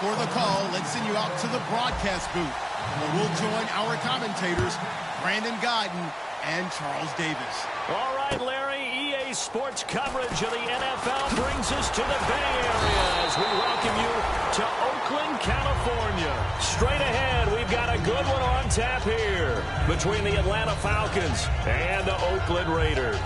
For the call, let's send you out to the broadcast booth, where we'll join our commentators, Brandon Godden and Charles Davis. All right, Larry, EA Sports coverage of the NFL brings us to the Bay Area as we welcome you to Oakland, California. Straight ahead, we've got a good one on tap here between the Atlanta Falcons and the Oakland Raiders.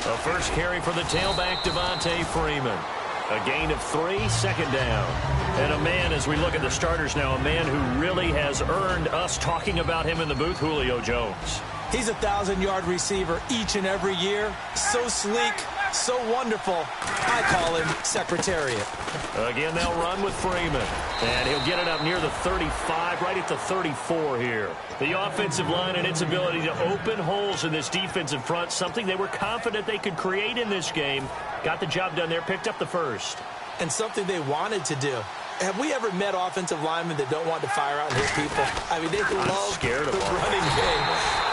The first carry for the tailback, Devontae Freeman. A gain of 3, second down. And a man, as we look at the starters now, a man who really has earned us talking about him in the booth, Julio Jones. He's a 1,000-yard receiver each and every year. So sleek, so wonderful. I call him Secretariat. Again, they'll run with Freeman. And he'll get it up near the 35, right at the 34 here. The offensive line and its ability to open holes in this defensive front, something they were confident they could create in this game. Got the job done there, picked up the first. And something they wanted to do. Have we ever met offensive linemen that don't want to fire out and hit people? I mean, they love the running game.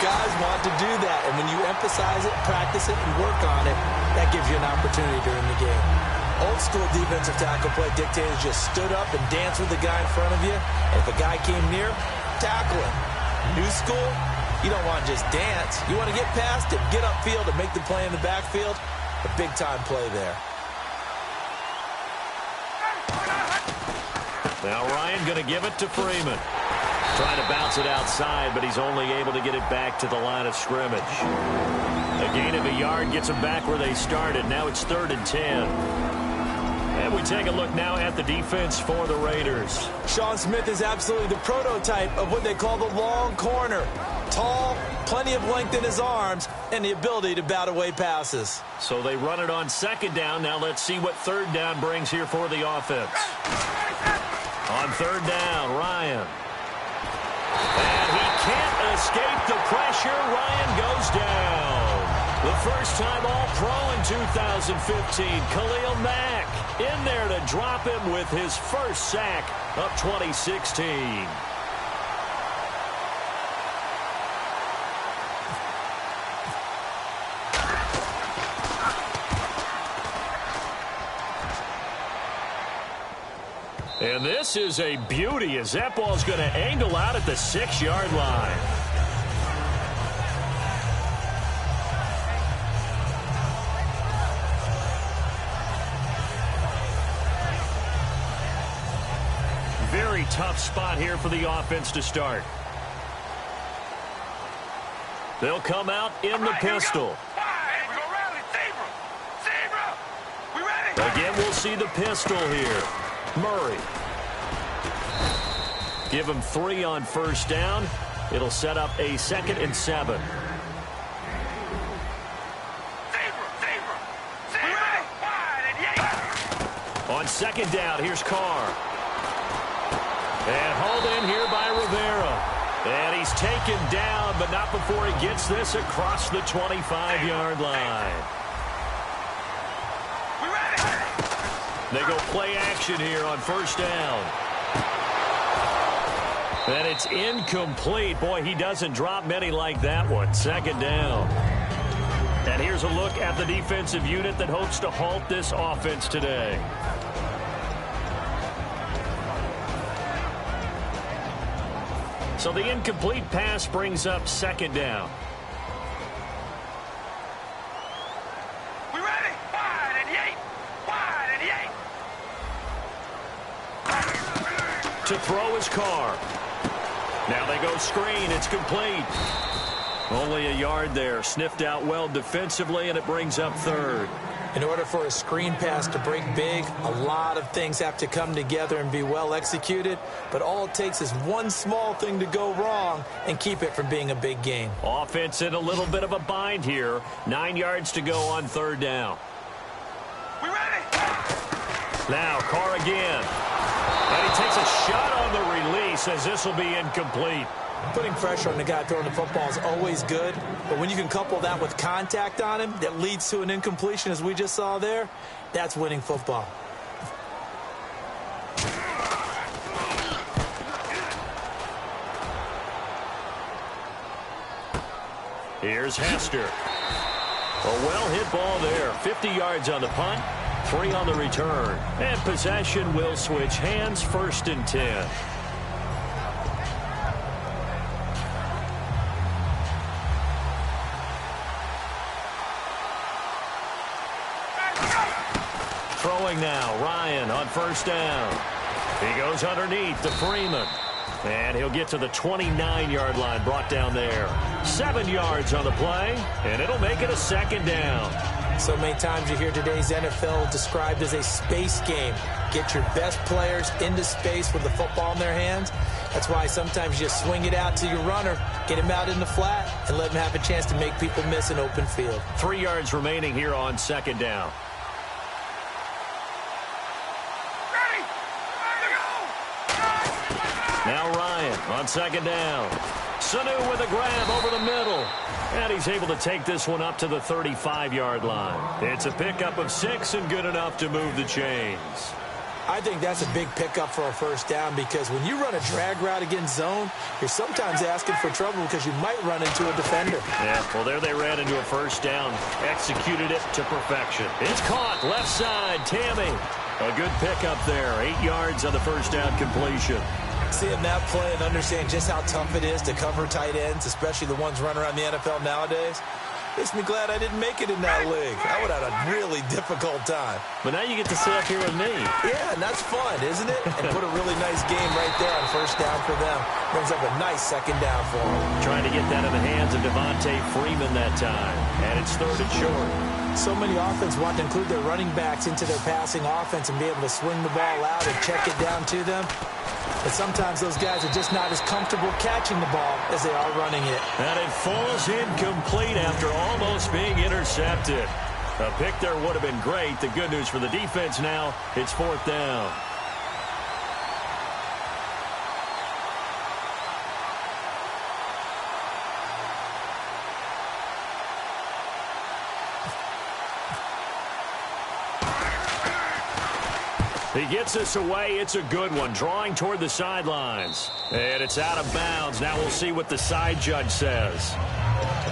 Guys want to do that, and when you emphasize it, practice it, and work on it, that gives you an opportunity during the game. Old-school defensive tackle play dictators just stood up and danced with the guy in front of you, and if a guy came near, tackle him. New school, you don't want to just dance. You want to get past it, get upfield, and make the play in the backfield. A big-time play there. Now Ryan going to give it to Freeman. Trying to bounce it outside, but he's only able to get it back to the line of scrimmage. A gain of a yard gets them back where they started. Now it's 3rd and 10. And we take a look now at the defense for the Raiders. Sean Smith is absolutely the prototype of what they call the long corner. Tall, plenty of length in his arms, and the ability to bat away passes. So they run it on 2nd down. Now let's see what 3rd down brings here for the offense. On 3rd down, Ryan. And he can't escape the pressure. Ryan goes down. The first time All-Pro in 2015, Khalil Mack in there to drop him with his first sack of 2016. And this is a beauty as that ball's going to angle out at the 6-yard line. Very tough spot here for the offense to start. They'll come out in the pistol. Again, we'll see the pistol here. Murray. Give him 3 on 1st down. It'll set up a 2nd and 7. On 2nd down, here's Carr. And hauled in here by Rivera. And he's taken down, but not before he gets this across the 25-yard line. They go play action here on 1st down. And it's incomplete. Boy, he doesn't drop many like that one. 2nd down. And here's a look at the defensive unit that hopes to halt this offense today. So the incomplete pass brings up 2nd down. To throw his Carr. Now they go screen. It's complete. Only a yard there. Sniffed out well defensively, and it brings up 3rd. In order for a screen pass to break big, a lot of things have to come together and be well executed. But all it takes is one small thing to go wrong and keep it from being a big gain. Offense in a little bit of a bind here. 9 yards to go on 3rd down. We ready? Now Carr again. And he takes a shot on the release as this will be incomplete. Putting pressure on the guy throwing the football is always good, but when you can couple that with contact on him that leads to an incompletion, as we just saw there, that's winning football. Here's Hester. A well-hit ball there. 50 yards on the punt, 3 on the return. And possession will switch hands, 1st and 10. Throwing now, Ryan on 1st down. He goes underneath to Freeman. And he'll get to the 29-yard line, brought down there. 7 yards on the play, and it'll make it a 2nd down. So many times you hear today's NFL described as a space game. Get your best players into space with the football in their hands. That's why sometimes you just swing it out to your runner, get him out in the flat, and let him have a chance to make people miss an open field. 3 yards remaining here on 2nd down. Now Ryan on 2nd down. Sanu with a grab over the middle. And he's able to take this one up to the 35-yard line. It's a pickup of 6 and good enough to move the chains. I think that's a big pickup for a 1st down because when you run a drag route against zone, you're sometimes asking for trouble because you might run into a defender. Yeah, well, there they ran into a 1st down. Executed it to perfection. It's caught left side. Tammy. A good pickup there. 8 yards on the 1st down completion. Seeing that play and understanding just how tough it is to cover tight ends, especially the ones running around the NFL nowadays, makes me glad I didn't make it in that league. I would have had a really difficult time. But now you get to sit up here with me. Yeah, and that's fun, isn't it? And put a really nice game right there on 1st down for them. Brings up a nice 2nd down for them. Trying to get that in the hands of Devontae Freeman that time. And it's 3rd and short. So many offenses want to include their running backs into their passing offense and be able to swing the ball out and check it down to them. But sometimes those guys are just not as comfortable catching the ball as they are running it. And it falls incomplete after almost being intercepted. A pick there would have been great. The good news for the defense now, it's 4th down. He gets this away. It's a good one. Drawing toward the sidelines. And it's out of bounds. Now we'll see what the side judge says.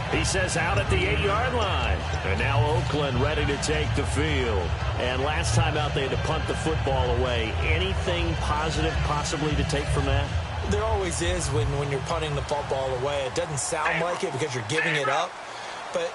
He says out at the 8-yard line. And now Oakland ready to take the field. And last time out they had to punt the football away. Anything positive possibly to take from that? There always is when you're punting the football away. It doesn't sound like it because you're giving it up. But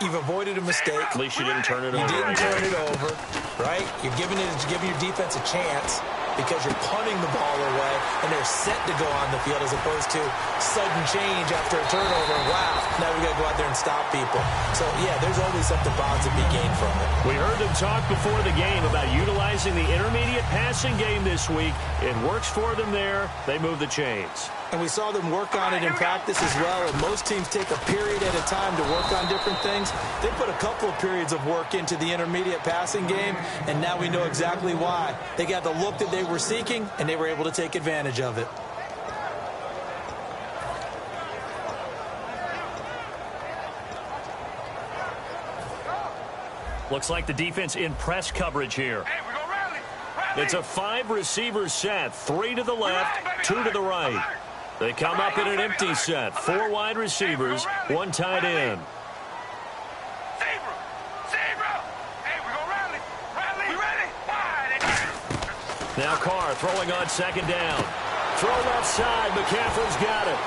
you've avoided a mistake. At least you didn't turn it over. You didn't turn it over, right? You're giving your defense a chance because you're punting the ball away, and they're set to go on the field as opposed to sudden change after a turnover. Wow, now we got to go out there and stop people. So, yeah, there's always something positive to be gained from it. We heard them talk before the game about utilizing the intermediate passing game this week. It works for them there. They move the chains. And we saw them work on it in practice as well. And most teams take a period at a time to work on different things. They put a couple of periods of work into the intermediate passing game, and now we know exactly why. They got the look that they were seeking, and they were able to take advantage of it. Looks like the defense in press coverage here. It's a 5-receiver set. 3 to the left, 2 to the right. They come up in an empty set. 4 wide receivers, 1 tight end. Now Carr throwing on 2nd down. Throw left side. McCaffrey's got it.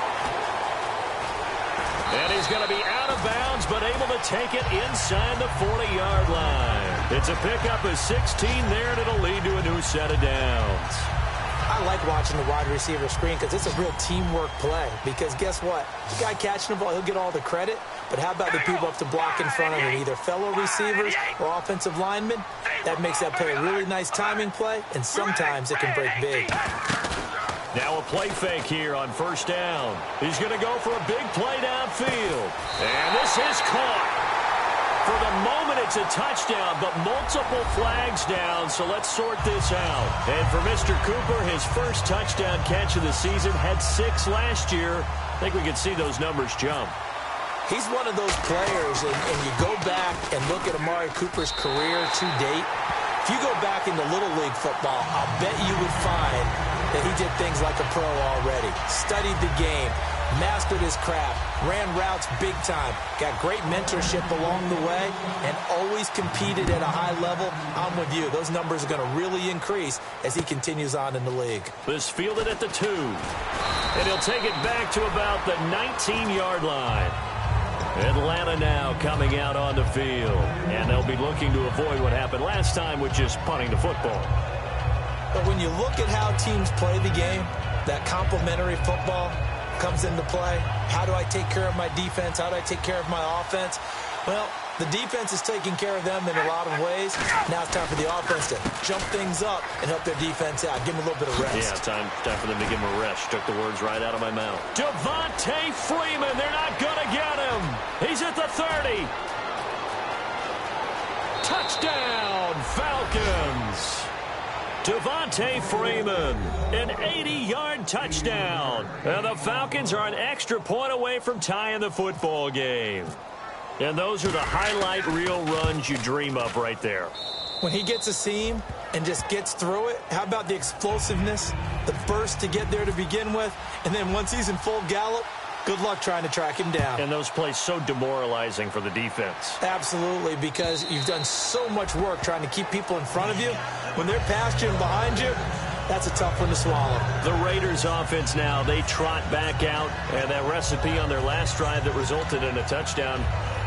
And he's going to be out of bounds, but able to take it inside the 40-yard line. It's a pickup of 16 there, and it'll lead to a new set of downs. I like watching the wide receiver screen because it's a real teamwork play. Because guess what? The guy catching the ball, he'll get all the credit. But how about the people up to block in front of him, either fellow receivers or offensive linemen? That makes that play a really nice timing play, and sometimes it can break big. Now a play fake here on 1st down. He's going to go for a big play downfield. And this is caught. For the moment, it's a touchdown, but multiple flags down, so let's sort this out. And for Mr. Cooper, his first touchdown catch of the season, had 6 last year. I think we could see those numbers jump. He's one of those players, and you go back and look at Amari Cooper's career to date. If you go back into Little League football, I'll bet you would find that he did things like a pro already. Studied the game, mastered his craft, ran routes big time, got great mentorship along the way, and always competed at a high level. I'm with you. Those numbers are going to really increase as he continues on in the league. This fielded at the 2. And he'll take it back to about the 19-yard line. Atlanta now coming out on the field. And they'll be looking to avoid what happened last time, which is punting the football. But when you look at how teams play the game, that complementary football comes into play. How do I take care of my defense? How do I take care of my offense? Well, the defense is taking care of them in a lot of ways. Now it's time for the offense to jump things up and help their defense out. Give them a little bit of rest. Yeah, time for them to give him a rest. Took the words right out of my mouth. Devontae Freeman, they're not going to get him. He's at the 30. Touchdown, Falcons. Devontae Freeman, an 80-yard touchdown. And the Falcons are an extra point away from tying the football game. And those are the highlight reel runs you dream of right there. When he gets a seam and just gets through it, how about the explosiveness, the burst to get there to begin with, and then once he's in full gallop, good luck trying to track him down. And those plays so demoralizing for the defense. Absolutely, because you've done so much work trying to keep people in front of you. When they're past you and behind you, that's a tough one to swallow. The Raiders offense now, they trot back out, and that recipe on their last drive that resulted in a touchdown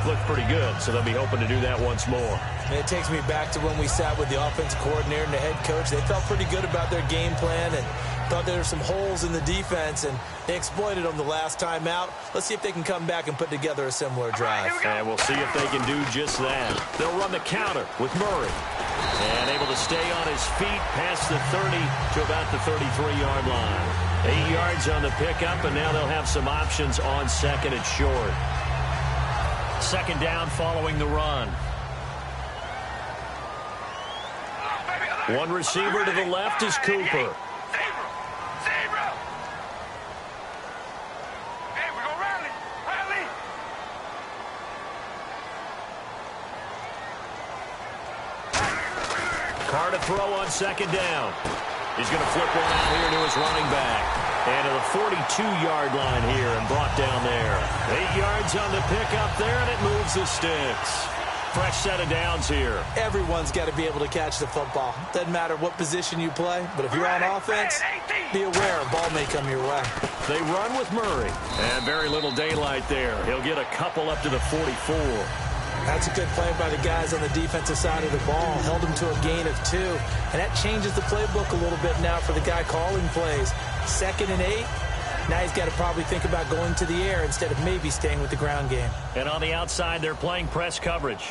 looked pretty good, so they'll be hoping to do that once more. And it takes me back to when we sat with the offensive coordinator and the head coach. They felt pretty good about their game plan and thought there were some holes in the defense, and they exploited them the last time out. Let's see if they can come back and put together a similar drive. And we'll see if they can do just that. They'll run the counter with Murray. And able to stay on his feet past the 30 to about the 33-yard line. 8 yards on the pickup, and now they'll have some options on second and short. Second down following the run. One receiver to the left is Cooper. Carr to throw on second down. He's going to flip one out here to his running back. And to the 42-yard line here and brought down there. 8 yards on the pickup there, and it moves the sticks. Fresh set of downs here. Everyone's got to be able to catch the football. Doesn't matter what position you play, but if you're on offense, be aware a ball may come your way. They run with Murray. And very little daylight there. He'll get a couple up to the 44. That's a good play by the guys on the defensive side of the ball. Held him to a gain of 2. And that changes the playbook a little bit now for the guy calling plays. 2nd and 8. Now he's got to probably think about going to the air instead of maybe staying with the ground game. And on the outside, they're playing press coverage.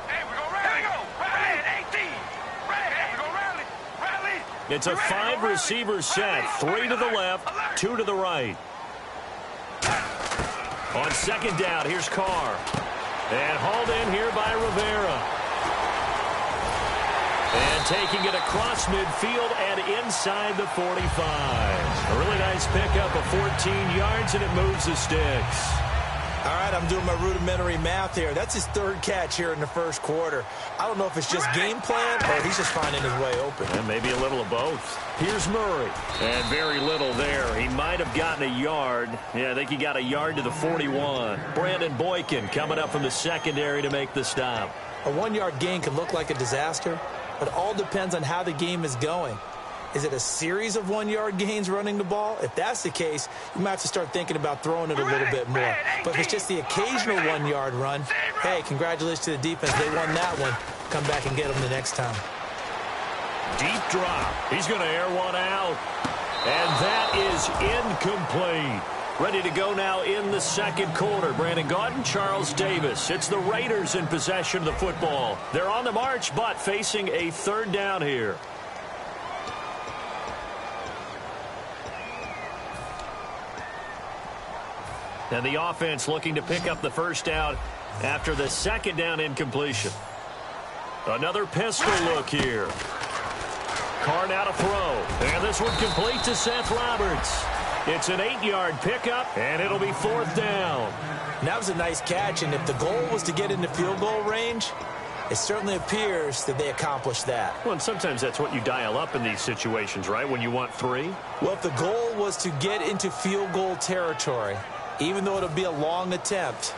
Hey, we're going to rally. Rally, 18. Rally, we're going to rally. Rally. It's a 5-receiver set. 3 to the left, 2 to the right. On second down, here's Carr. And hauled in here by Rivera. And taking it across midfield and inside the 45. A really nice pickup of 14 yards, and it moves the sticks. All right, I'm doing my rudimentary math here. That's his 3rd catch here in the first quarter. I don't know if it's just game plan or he's just finding his way open. And maybe a little of both. Here's Murray. And very little there. He might have gotten a yard. Yeah, I think he got a yard to the 41. Brandon Boykin coming up from the secondary to make the stop. A 1-yard gain can look like a disaster, but it all depends on how the game is going. Is it a series of 1-yard gains running the ball? If that's the case, you might have to start thinking about throwing it a little bit more. But if it's just the occasional 1-yard run, hey, congratulations to the defense. They won that one. Come back and get them the next time. Deep drop. He's going to air one out. And that is incomplete. Ready to go now in the second quarter. Brandon Gaudin, Charles Davis. It's the Raiders in possession of the football. They're on the march, but facing a 3rd down here. And the offense looking to pick up the first down after the 2nd down incompletion. Another pistol look here. Carr now to throw. And this one complete to Seth Roberts. It's an 8-yard pickup, and it'll be 4th down. And that was a nice catch, and if the goal was to get into field goal range, It certainly appears that they accomplished that. Well, and sometimes that's what you dial up in these situations, right, when you want 3? Well, if the goal was to get into field goal territory, even though it'll be a long attempt,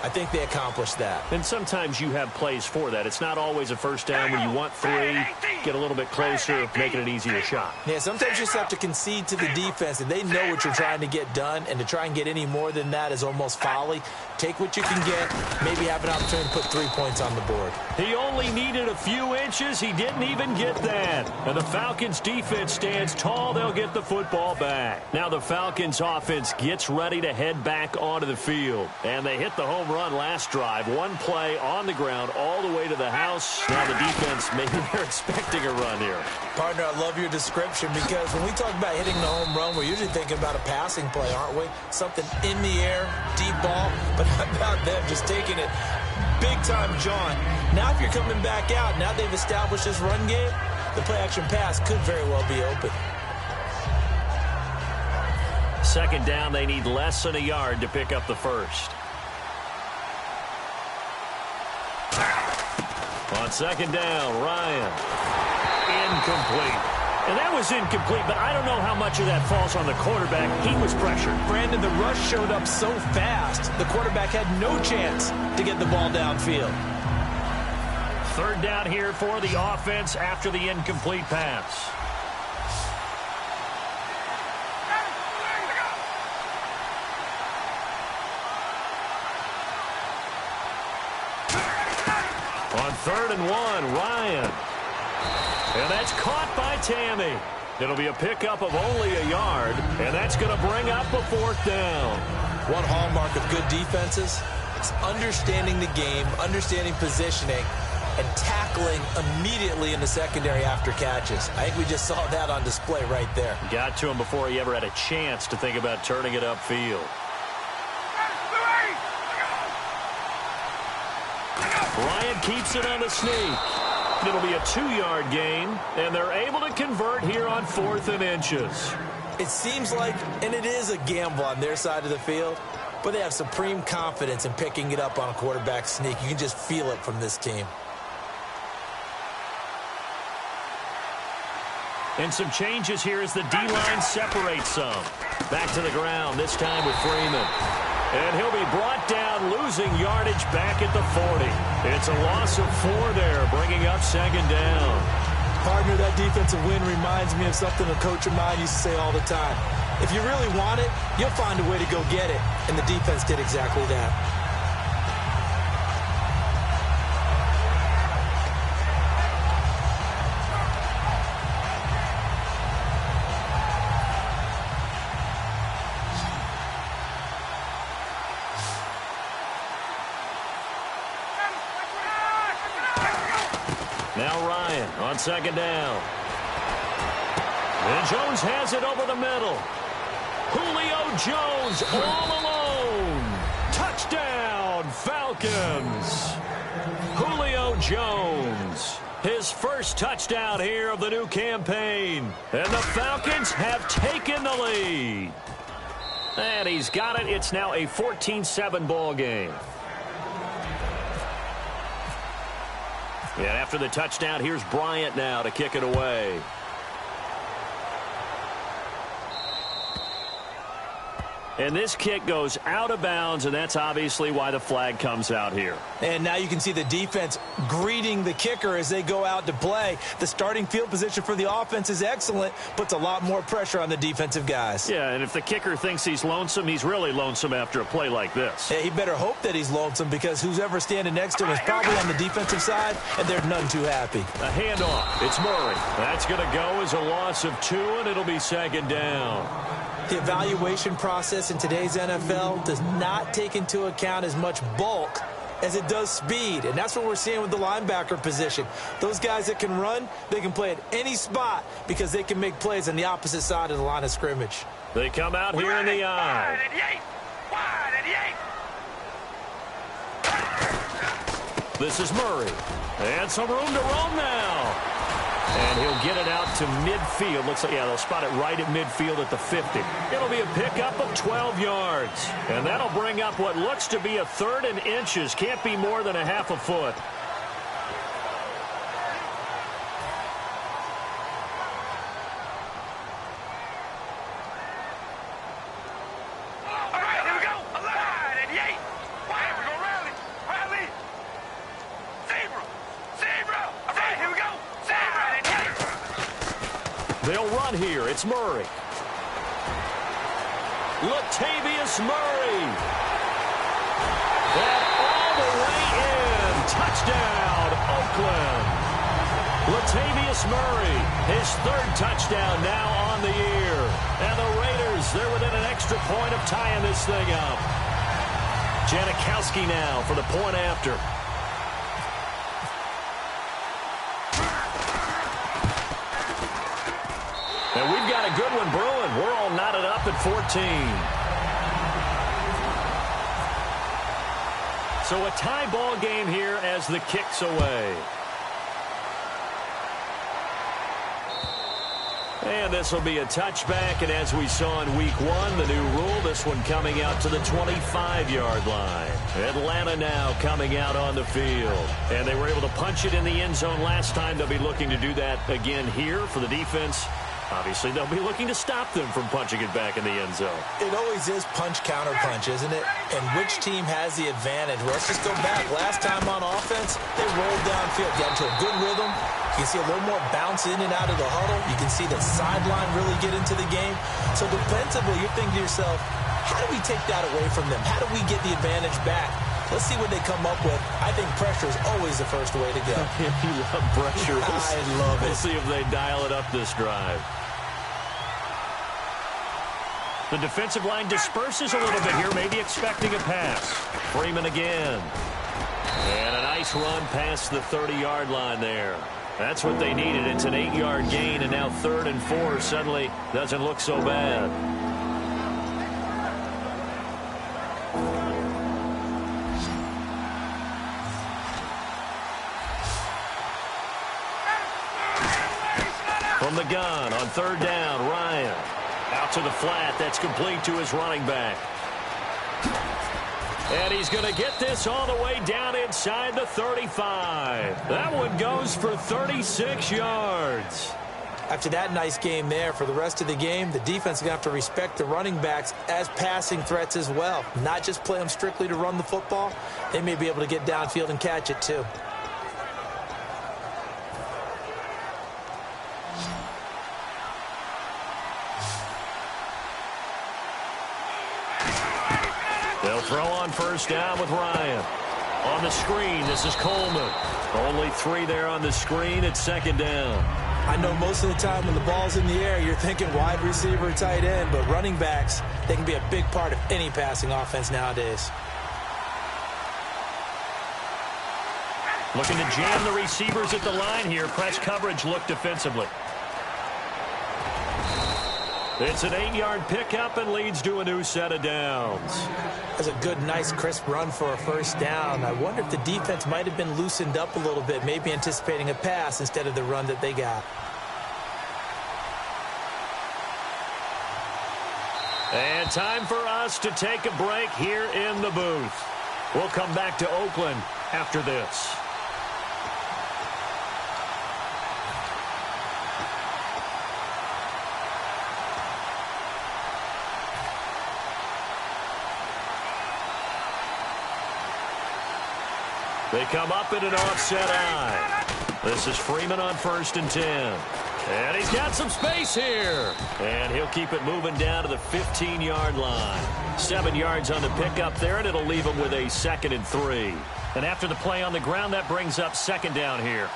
I think they accomplished that. And sometimes you have plays for that. It's not always a first down when you want 3, get a little bit closer, making it easier shot. Yeah, sometimes you just have to concede to the defense, and they know what you're trying to get done, and to try and get any more than that is almost folly. Take what you can get, maybe have an opportunity to put 3 points on the board. He only needed a few inches. He didn't even get that. And the Falcons defense stands tall. They'll get the football back. Now the Falcons offense gets ready to head back onto the field. And they hit the home run last drive. 1 play on the ground all the way to the house. Now the defense, maybe they're expecting a run here. Partner, I love your description, because when we talk about hitting the home run, we're usually thinking about a passing play, aren't we? Something in the air, deep ball. But how about them just taking it big time, John? Now if you're coming back out, now they've established this run game, the play-action pass could very well be open. 2nd down, they need less than a yard to pick up the first. On 2nd down, Ryan. Incomplete. And that was incomplete, but I don't know how much of that falls on the quarterback. He was pressured. Brandon, the rush showed up so fast, the quarterback had no chance to get the ball downfield. 3rd down here for the offense after the incomplete pass. On 3rd and 1, Ryan. And that's caught by Tammy. It'll be a pickup of only a yard, and that's going to bring up a 4th down. One hallmark of good defenses is understanding the game, understanding positioning, and tackling immediately in the secondary after catches. I think we just saw that on display right there. Got to him before he ever had a chance to think about turning it upfield. Ryan keeps it on the sneak. It'll be a 2-yard gain, and they're able to convert here on 4th and inches. It seems like, and it is a gamble on their side of the field, but they have supreme confidence in picking it up on a quarterback sneak. You can just feel it from this team. And some changes here as the D-line separates some. Back to the ground, this time with Freeman. And he'll be brought down, losing yardage back at the 40. It's a loss of 4 there, bringing up 2nd down. Partner, that defensive win reminds me of something a coach of mine used to say all the time. If you really want it, you'll find a way to go get it. And the defense did exactly that. Now Ryan on 2nd down. And Jones has it over the middle. Julio Jones all alone. Touchdown, Falcons. Julio Jones. His first touchdown here of the new campaign. And the Falcons have taken the lead. And he's got it. It's now a 14-7 ball game. And after the touchdown, here's Bryant now to kick it away. And this kick goes out of bounds, and that's obviously why the flag comes out here. And now you can see the defense greeting the kicker as they go out to play. The starting field position for the offense is excellent, puts a lot more pressure on the defensive guys. Yeah, and if the kicker thinks he's lonesome, he's really lonesome after a play like this. Yeah, he better hope that he's lonesome, because who's ever standing next to him is probably on the defensive side, and they're none too happy. A handoff. It's Murray. That's going to go as a loss of 2, and it'll be 2nd down. The evaluation process in today's NFL does not take into account as much bulk as it does speed, and that's what we're seeing with the linebacker position. Those guys that can run, they can play at any spot because they can make plays on the opposite side of the line of scrimmage. They come out here in the eye. This is Murray. And some room to roam now. And he'll get it out to midfield. Looks like, yeah, they'll spot it right at midfield at the 50. It'll be a pickup of 12 yards. And that'll bring up what looks to be a 3rd and inches. Can't be more than a half a foot. They'll run here. It's Murray. Latavius Murray. And all the way in. Touchdown, Oakland. Latavius Murray, his third touchdown now on the year. And the Raiders, they're within an extra point of tying this thing up. Janikowski now for the point after. And we've got a good one brewing. We're all knotted up at 14. So a tie ball game here as the kick's away. And this will be a touchback, and as we saw in week 1, the new rule, this one coming out to the 25-yard line. Atlanta now coming out on the field. And they were able to punch it in the end zone last time. They'll be looking to do that again here for the defense. Obviously, they'll be looking to stop them from punching it back in the end zone. It always is punch-counter-punch, isn't it? And which team has the advantage? Well, let's just go back. Last time on offense, they rolled downfield, got into a good rhythm. You can see a little more bounce in and out of the huddle. You can see the sideline really get into the game. So defensively, you're thinking to yourself, how do we take that away from them? How do we get the advantage back? Let's see what they come up with. I think pressure is always the first way to go. You love pressure. I love it. We'll see if they dial it up this drive. The defensive line disperses a little bit here, maybe expecting a pass. Freeman again. And a nice run past the 30-yard line there. That's what they needed. It's an 8-yard gain, and now 3rd and 4 suddenly doesn't look so bad. From the gun on 3rd down, Ryan. Out to the flat. That's complete to his running back. And he's going to get this all the way down inside the 35. That one goes for 36 yards. After that nice game there, for the rest of the game, the defense is going to have to respect the running backs as passing threats as well. Not just play them strictly to run the football. They may be able to get downfield and catch it too. They'll throw on 1st down with Ryan. On the screen, this is Coleman. Only 3 there on the screen at 2nd down. I know most of the time when the ball's in the air, you're thinking wide receiver, tight end, but running backs, they can be a big part of any passing offense nowadays. Looking to jam the receivers at the line here. Press coverage look defensively. It's an 8-yard pickup and leads to a new set of downs. That's a good, nice, crisp run for a 1st down. I wonder if the defense might have been loosened up a little bit, maybe anticipating a pass instead of the run that they got. And time for us to take a break here in the booth. We'll come back to Oakland after this. They come up in an offset eye. This is Freeman on 1st and 10. And he's got some space here. And he'll keep it moving down to the 15-yard line. 7 yards on the pickup there, and it'll leave him with a 2nd and 3. And after the play on the ground, that brings up 2nd down here.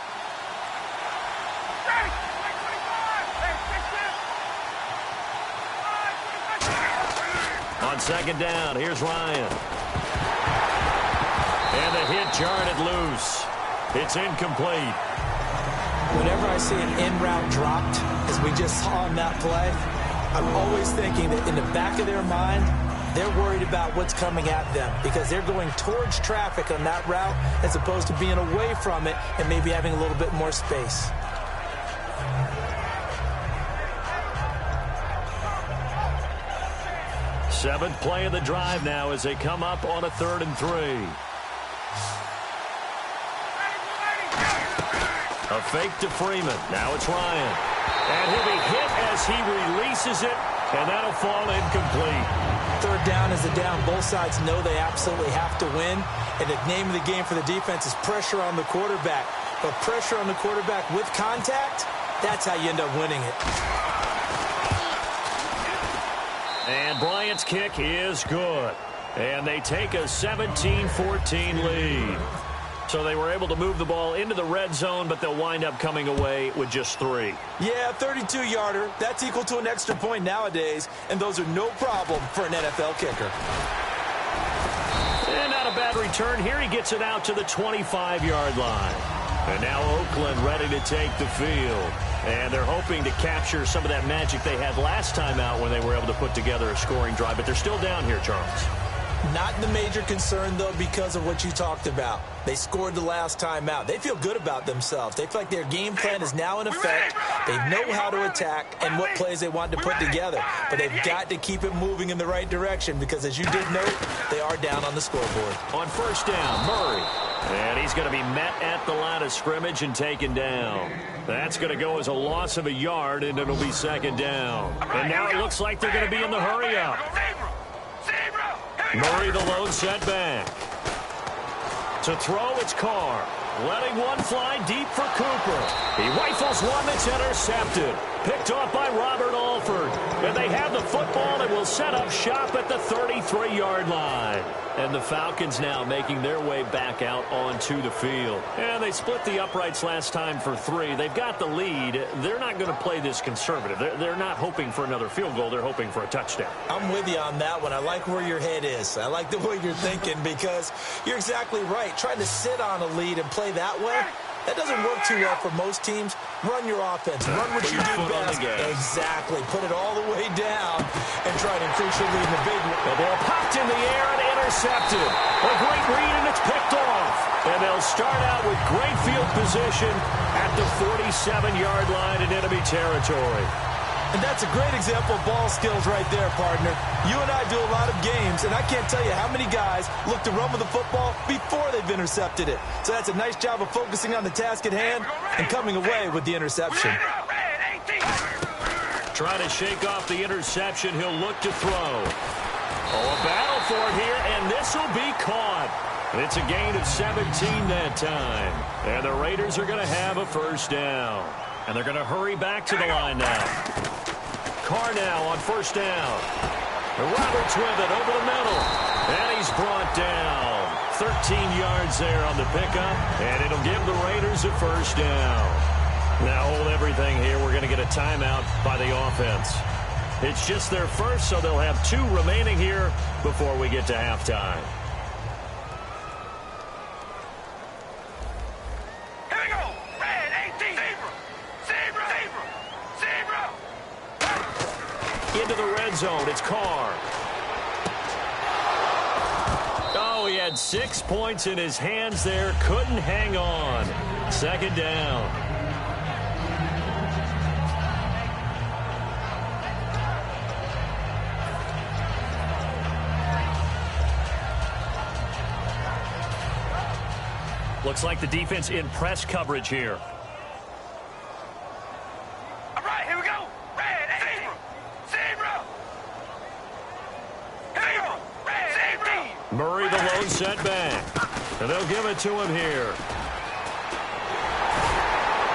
On 2nd down, here's Ryan. And the hit jarred it loose. It's incomplete. Whenever I see an in route dropped, as we just saw on that play, I'm always thinking that in the back of their mind, they're worried about what's coming at them because they're going towards traffic on that route as opposed to being away from it and maybe having a little bit more space. Seventh play of the drive now as they come up on a 3rd and 3. A fake to Freeman. Now it's Ryan. And he'll be hit as he releases it, and that'll fall incomplete. 3rd down is the down. Both sides know they absolutely have to win, and the name of the game for the defense is pressure on the quarterback. But pressure on the quarterback with contact, That's how you end up winning it. And Bryant's kick is good. And they take a 17-14 lead. So they were able to move the ball into the red zone, but they'll wind up coming away with just 3. Yeah, 32-yarder. That's equal to an extra point nowadays, and those are no problem for an NFL kicker. And not a bad return here. He gets it out to the 25-yard line. And now Oakland ready to take the field. And they're hoping to capture some of that magic they had last time out when they were able to put together a scoring drive. But they're still down here, Charles. Not the major concern, though, because of what you talked about. They scored the last time out. They feel good about themselves. They feel like their game plan is now in effect. They know how to attack and what plays they want to put together. But they've got to keep it moving in the right direction because, as you did note, they are down on the scoreboard. On first down, Murray. And he's going to be met at the line of scrimmage and taken down. That's going to go as a loss of a yard, and it'll be second down. And now it looks like they're going to be in the hurry-up. Murray, the lone setback. To throw, it's Carr. Letting one fly deep for Cooper. He rifles one that's intercepted. Picked off by Robert Alford. And they have the football and will set up shop at the 33-yard line. And the Falcons now making their way back out onto the field. And they split the uprights last time for 3. They've got the lead. They're not going to play this conservative. They're not hoping for another field goal. They're hoping for a touchdown. I'm with you on that one. I like where your head is. I like the way you're thinking because you're exactly right. Trying to sit on a lead and play that way, that doesn't work too well for most teams. Run your offense. Run what you do best. Exactly. Put it all the way down and try to increase your lead in the big one. The ball popped in the air and intercepted. A great read, and it's picked off. And they'll start out with great field position at the 47-yard line in enemy territory. And that's a great example of ball skills right there, partner. You and I do a lot of games, and I can't tell you how many guys look to run with the football before they've intercepted it. So that's a nice job of focusing on the task at hand and coming away with the interception. Trying to shake off the interception. He'll look to throw. Oh, a battle for it here, and this will be caught. It's a gain of 17 that time. And the Raiders are going to have a first down. And they're going to hurry back to the line now. Carr now on first down. Roberts with it over the middle. And he's brought down. 13 yards there on the pickup. And it'll give the Raiders a first down. Now hold everything here. We're going to get a timeout by the offense. It's just their first, so they'll have 2 remaining here before we get to halftime. Into the red zone, it's Carr. Oh, he had 6 points in his hands there. Couldn't hang on. Second down. Looks like the defense in press coverage here. All right, here we go. Murray, the lone setback. And they'll give it to him here.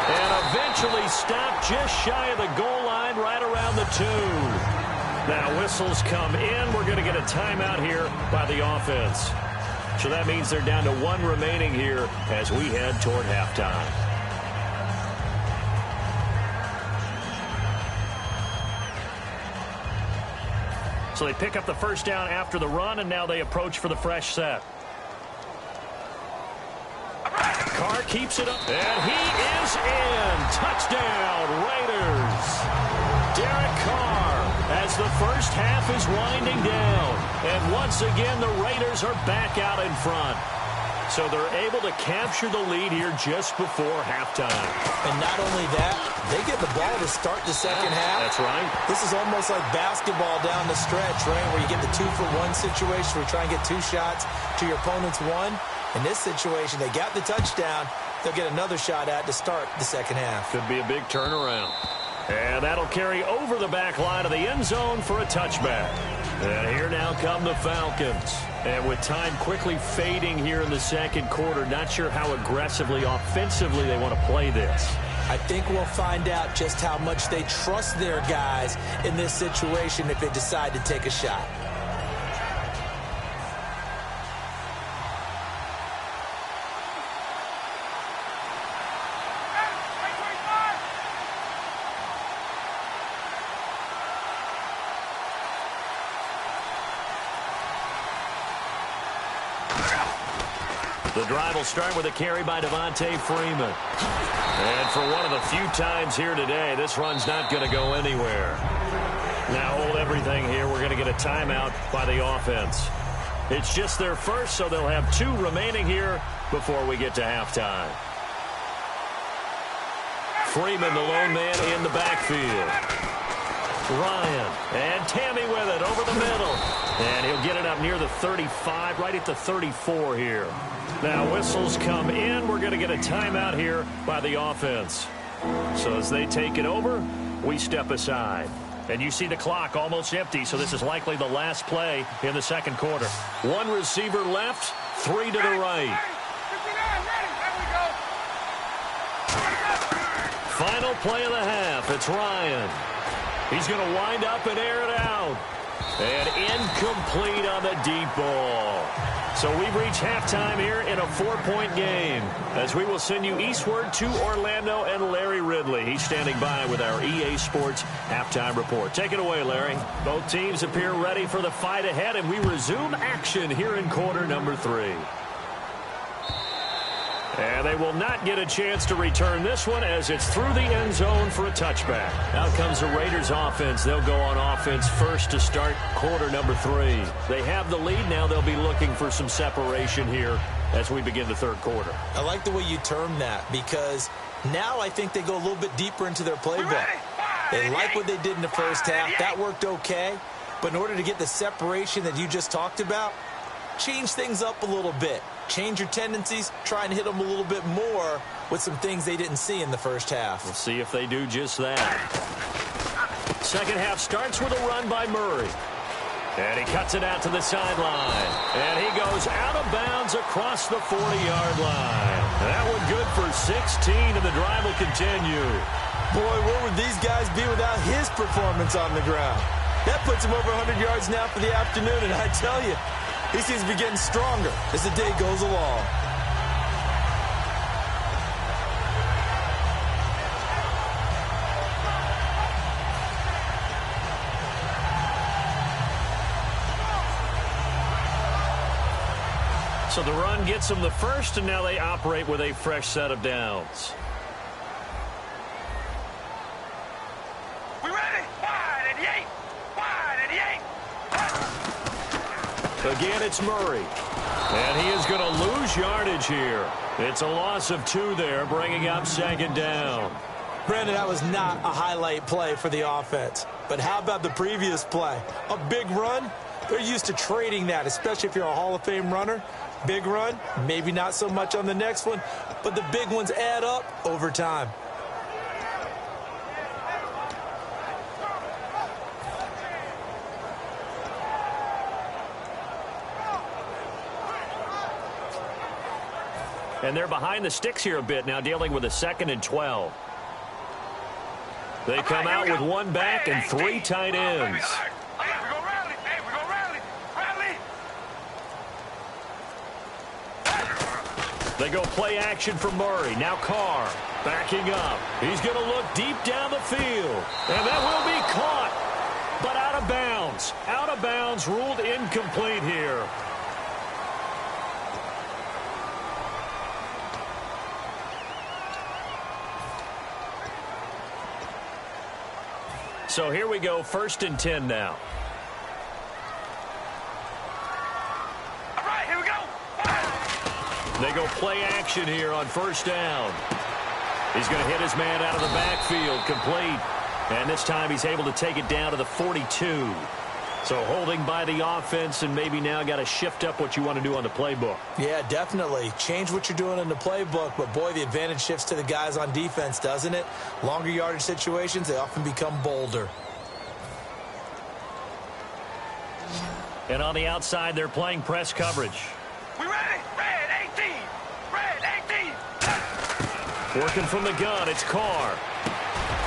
And eventually stopped just shy of the goal line right around the 2. Now whistles come in. We're going to get a timeout here by the offense. So that means they're down to 1 remaining here as we head toward halftime. So they pick up the first down after the run, and now they approach for the fresh set. Carr keeps it up, and he is in. Touchdown, Raiders. Derek Carr as the first half is winding down. And once again, the Raiders are back out in front. So they're able to capture the lead here just before halftime. And not only that, they get the ball to start the second half. That's right. This is almost like basketball down the stretch, right, where you get the 2-for-1 situation where you try and get 2 shots to your opponent's 1. In this situation, they got the touchdown. They'll get another shot at to start the second half. Could be a big turnaround. And that'll carry over the back line of the end zone for a touchback. And here now come the Falcons. And with time quickly fading here in the second quarter, not sure how aggressively, offensively they want to play this. I think we'll find out just how much they trust their guys in this situation if they decide to take a shot. The drive will start with a carry by Devontae Freeman. And for one of the few times here today, this run's not going to go anywhere. Now hold everything here. We're going to get a timeout by the offense. It's just their first, so they'll have 2 remaining here before we get to halftime. Freeman, the lone man in the backfield. Ryan, and Tammy with it over the middle. And he'll get it up near the 35, right at the 34 here. Now whistles come in. We're going to get a timeout here by the offense. So as they take it over, we step aside. And you see the clock almost empty, so this is likely the last play in the second quarter. 1 receiver left, 3 to the right. Final play of the half. It's Ryan. He's going to wind up and air it out. And incomplete on the deep ball. So we've reached halftime here in a 4-point game as we will send you eastward to Orlando and Larry Ridley. He's standing by with our EA Sports halftime report. Take it away, Larry. Both teams appear ready for the fight ahead, and we resume action here in quarter number 3. And they will not get a chance to return this one as it's through the end zone for a touchback. Out comes the Raiders offense. They'll go on offense first to start quarter number 3. They have the lead now. They'll be looking for some separation here as we begin the third quarter. I like the way you term that because now I think they go a little bit deeper into their playbook. They like what they did in the first half. That worked okay. But in order to get the separation that you just talked about, change things up a little bit. Change your tendencies, try and hit them a little bit more with some things they didn't see in the first half. We'll see if they do just that. Second half starts with a run by Murray. And he cuts it out to the sideline. And he goes out of bounds across the 40-yard line. That one good for 16, and the drive will continue. Boy, where would these guys be without his performance on the ground? That puts him over 100 yards now for the afternoon, and I tell you, he seems to be getting stronger as the day goes along. So the run gets them the first, and now they operate with a fresh set of downs. We ready? Wide at the 8. Wide at the 8. Again, it's Murray. And he is going to lose yardage here. It's a loss of 2 there, bringing up second down. Brandon, that was not a highlight play for the offense. But how about the previous play? A big run? They're used to trading that, especially if you're a Hall of Fame runner. Big run, maybe not so much on the next one, but the big ones add up over time. And they're behind the sticks here a bit now, dealing with a 2nd and 12. They come out with 1 back and 3 tight ends. They go play action for Murray. Now Carr backing up. He's going to look deep down the field. And that will be caught, but out of bounds. Out of bounds, ruled incomplete here. So here we go, 1st and 10 now. All right, here we go. They go play action here on 1st down. He's going to hit his man out of the backfield, complete. And this time he's able to take it down to the 42. So holding by the offense, and maybe now got to shift up what you want to do on the playbook. Yeah, definitely. Change what you're doing in the playbook, but boy, the advantage shifts to the guys on defense, doesn't it? Longer yardage situations, they often become bolder. And on the outside, they're playing press coverage. We ready? Red 18. Red 18. Working from the gun, it's Carr.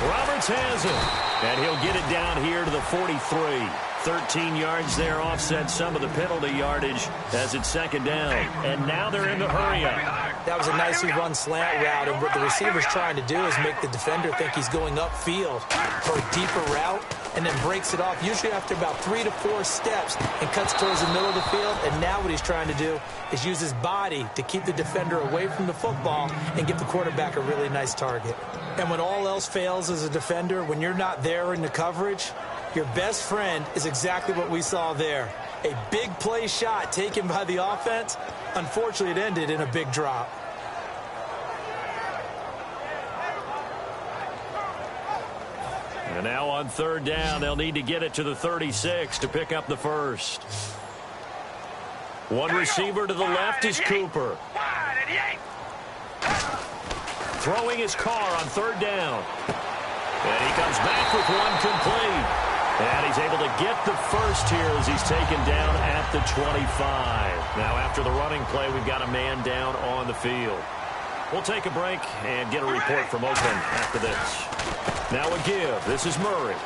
Roberts has it, and he'll get it down here to the 43. 13 yards there, offset some of the penalty yardage as it's second down. And now they're in the hurry-up. That was a nicely run slant route, and what the receiver's trying to do is make the defender think he's going upfield for a deeper route, and then breaks it off, usually after about 3 to 4 steps, and cuts towards the middle of the field. And now what he's trying to do is use his body to keep the defender away from the football and give the quarterback a really nice target. And when all else fails as a defender, when you're not there in the coverage, your best friend is exactly what we saw there. A big play shot taken by the offense. Unfortunately, it ended in a big drop. And now on third down, they'll need to get it to the 36 to pick up the first. One receiver to the left is Cooper. Throwing his Carr on third down. And he comes back with one complete. And he's able to get the first here as he's taken down at the 25. Now after the running play, we've got a man down on the field. We'll take a break and get a report from Oakland after this. Now a give. This is Murray.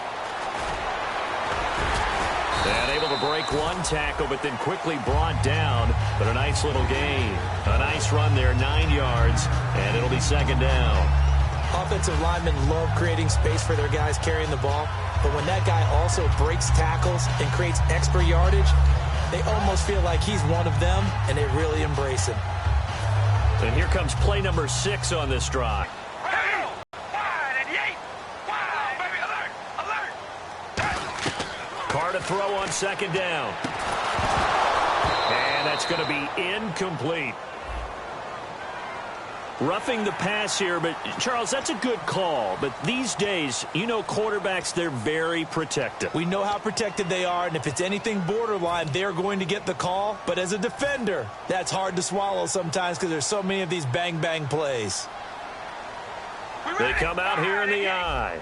And able to break one tackle, but then quickly brought down. But a nice little gain. A nice run there, 9 yards, and it'll be second down. Offensive linemen love creating space for their guys carrying the ball. But when that guy also breaks tackles and creates extra yardage, they almost feel like he's one of them, and they really embrace him. And here comes play number 6 on this drive. Carr to throw on second down. And that's going to be incomplete. Roughing the pass here, but Charles, that's a good call. But these days, you know, quarterbacks, they're very protective. We know how protected they are, and if it's anything borderline, they're going to get the call. But as a defender, that's hard to swallow sometimes because there's so many of these bang-bang plays. They come out here in the eye.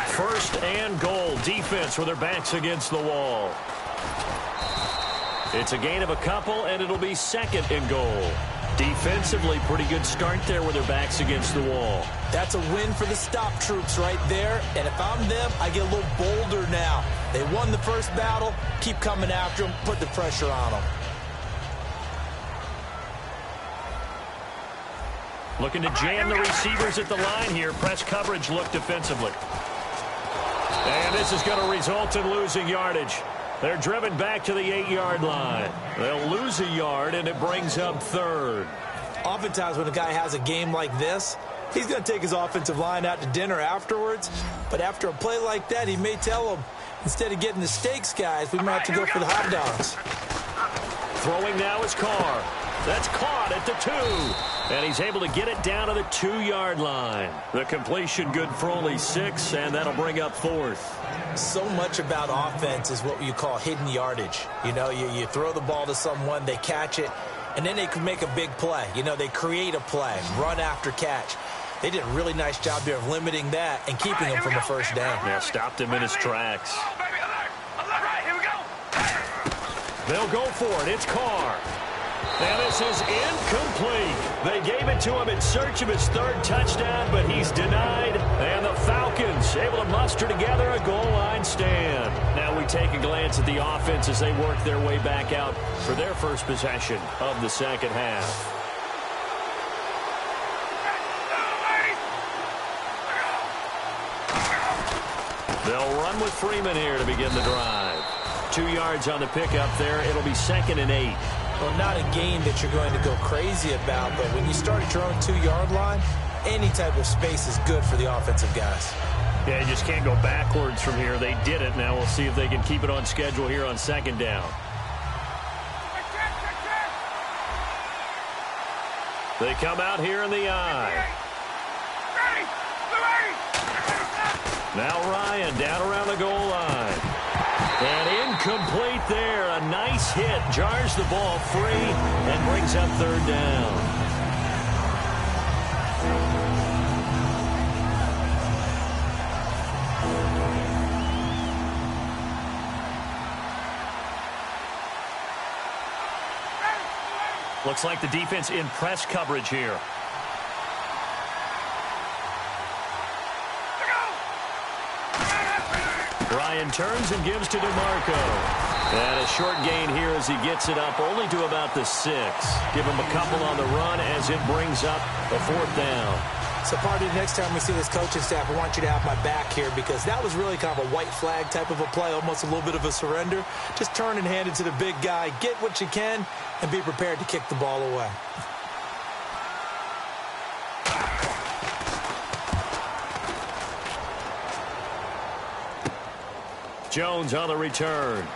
First and goal. Defense with their backs against the wall. It's a gain of a couple, and it'll be second and goal. Defensively, pretty good start there with their backs against the wall. That's a win for the stop troops right there. And if I'm them, I get a little bolder now. They won the first battle. Keep coming after them. Put the pressure on them. Looking to jam the receivers at the line here. Press coverage look defensively. And this is going to result in losing yardage. They're driven back to the 8-yard line. They'll lose a yard, and it brings up third. Oftentimes when a guy has a game like this, he's going to take his offensive line out to dinner afterwards. But after a play like that, he may tell them, instead of getting the steaks, guys, we might have to go for the hot dogs. Throwing now is Carr. That's caught at the 2. And he's able to get it down to the 2-yard line. The completion good for only 6, and that'll bring up fourth. So much about offense is what you call hidden yardage. You know, you throw the ball to someone, they catch it, and then they can make a big play. You know, they create a play, run after catch. They did a really nice job there of limiting that and keeping him from a first down. Yeah, stopped him in his tracks. They'll go for it. It's Carr. And this is incomplete. They gave it to him in search of his third touchdown, but he's denied. And the Falcons able to muster together a goal line stand. Now we take a glance at the offense as they work their way back out for their first possession of the second half. They'll run with Freeman here to begin the drive. 2 yards on the pickup there. It'll be 2nd and 8. Well, not a game that you're going to go crazy about, but when you start at your own 2-yard line, any type of space is good for the offensive guys. Yeah, you just can't go backwards from here. They did it. Now we'll see if they can keep it on schedule here on second down. They come out here in the eye. Now Ryan down around the goal line. And incomplete there. A nice hit. Jars the ball free and brings up third down. Looks like the defense in press coverage here. Ryan turns and gives to DeMarco. And a short gain here as he gets it up only to about the 6. Give him a couple on the run as it brings up a 4th down. So, Party, next time we see this coaching staff, I want you to have my back here because that was really kind of a white flag type of a play, almost a little bit of a surrender. Just turn and hand it to the big guy, get what you can, and be prepared to kick the ball away. Jones on the return.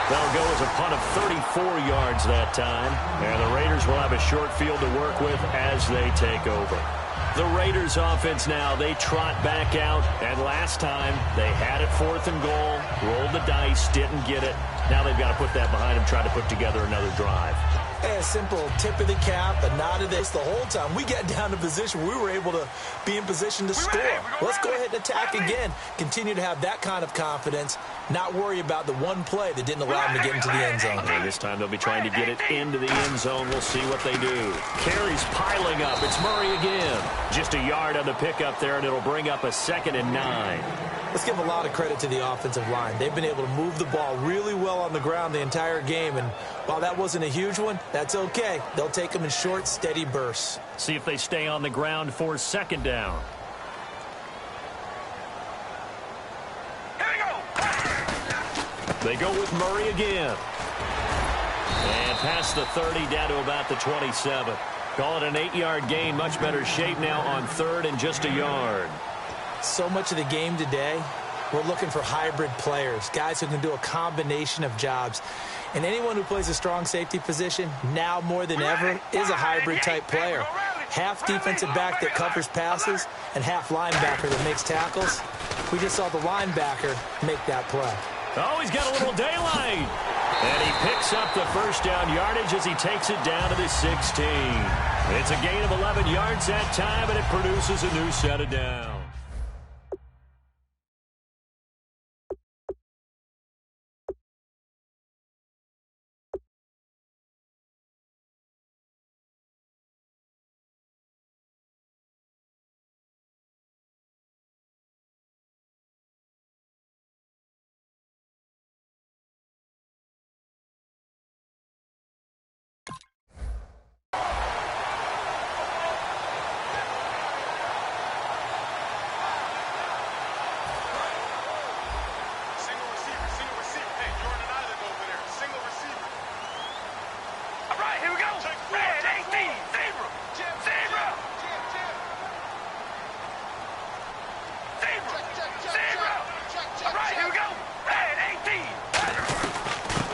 That'll go as a punt of 34 yards that time. And the Raiders will have a short field to work with as they take over. The Raiders offense now, they trot back out. And last time, they had it 4th and goal, rolled the dice, didn't get it. Now they've got to put that behind them, try to put together another drive. A simple tip of the cap, a nod of this. The whole time we got down to position, we were able to be in position to score. Let's go ahead and attack again. Continue to have that kind of confidence, not worry about the one play that didn't allow them to get into the end zone. And this time they'll be trying to get it into the end zone. We'll see what they do. Carries piling up. It's Murray again. Just a yard on the pickup there, and it'll bring up a 2nd and 9. Let's give a lot of credit to the offensive line. They've been able to move the ball really well on the ground the entire game, and while that wasn't a huge one, that's okay. They'll take them in short, steady bursts. See if they stay on the ground for 2nd down. Here we go. They go with Murray again. And past the 30, down to about the 27. Call it an 8-yard gain. Much better shape now on 3rd and just a yard. So much of the game today, we're looking for hybrid players, guys who can do a combination of jobs. And anyone who plays a strong safety position, now more than ever, is a hybrid-type player. Half defensive back that covers passes and half linebacker that makes tackles. We just saw the linebacker make that play. Oh, he's got a little daylight. And he picks up the 1st down yardage as he takes it down to the 16. It's a gain of 11 yards that time, and it produces a new set of downs.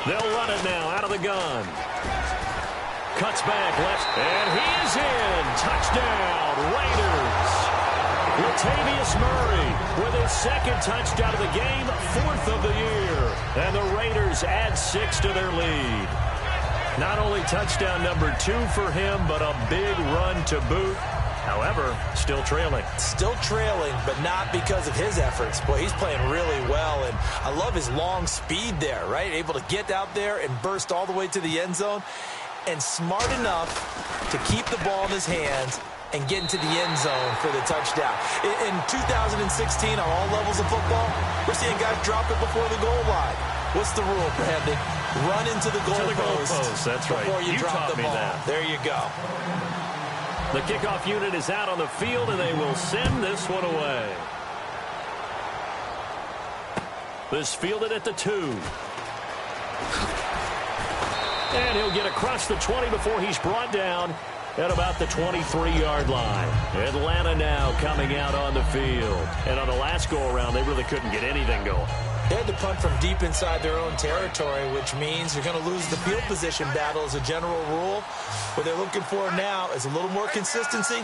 They'll run it now out of the gun. Cuts back left, and he is in. Touchdown, Raiders. Latavius Murray with his 2nd touchdown of the game, 4th of the year. And the Raiders add 6 to their lead. Not only touchdown number 2 for him, but a big run to boot. However, still trailing. Still trailing, but not because of his efforts. Boy, he's playing really well, and I love his long speed there, right? Able to get out there and burst all the way to the end zone, and smart enough to keep the ball in his hands and get into the end zone for the touchdown. In 2016, on all levels of football, we're seeing guys drop it before the goal line. What's the rule, Brandon? Run into the goalpost. That's right. Before you drop the ball. That. There you go. The kickoff unit is out on the field, and they will send this one away. This fielded at the 2. And he'll get across the 20 before he's brought down at about the 23-yard line. Atlanta now coming out on the field. And on the last go-around, they really couldn't get anything going. They had to punt from deep inside their own territory, which means you're going to lose the field position battle as a general rule. What they're looking for now is a little more consistency,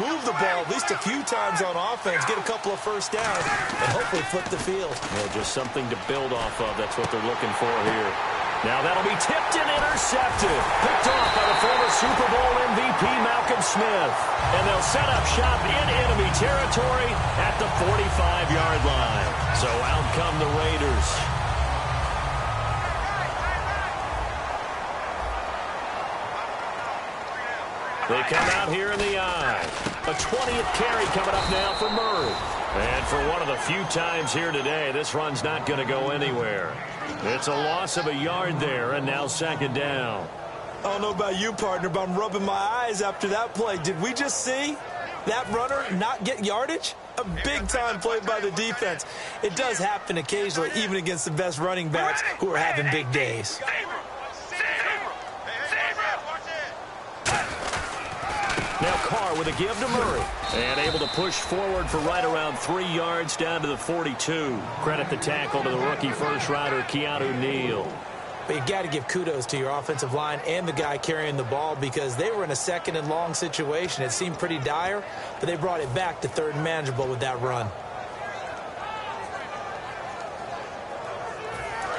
move the ball at least a few times on offense, get a couple of first downs, and hopefully flip the field. Yeah, just something to build off of. That's what they're looking for here. Now that'll be tipped and intercepted. Picked off by the former Super Bowl MVP Malcolm Smith. And they'll set up shop in enemy territory at the 45-yard line. So out come the Raiders. They come out here in the eye. A 20th carry coming up now for Murray. And for one of the few times here today, this run's not going to go anywhere. It's a loss of a yard there, and now second down. I don't know about you, partner, but I'm rubbing my eyes after that play. Did we just see that runner not get yardage? A big-time play by the defense. It does happen occasionally, even against the best running backs who are having big days. Now Carr with a give to Murray. And able to push forward for right around 3 yards down to the 42. Credit the tackle to the rookie first-rounder, Keanu Neal. But you got to give kudos to your offensive line and the guy carrying the ball because they were in a second and long situation. It seemed pretty dire, but they brought it back to third and manageable with that run.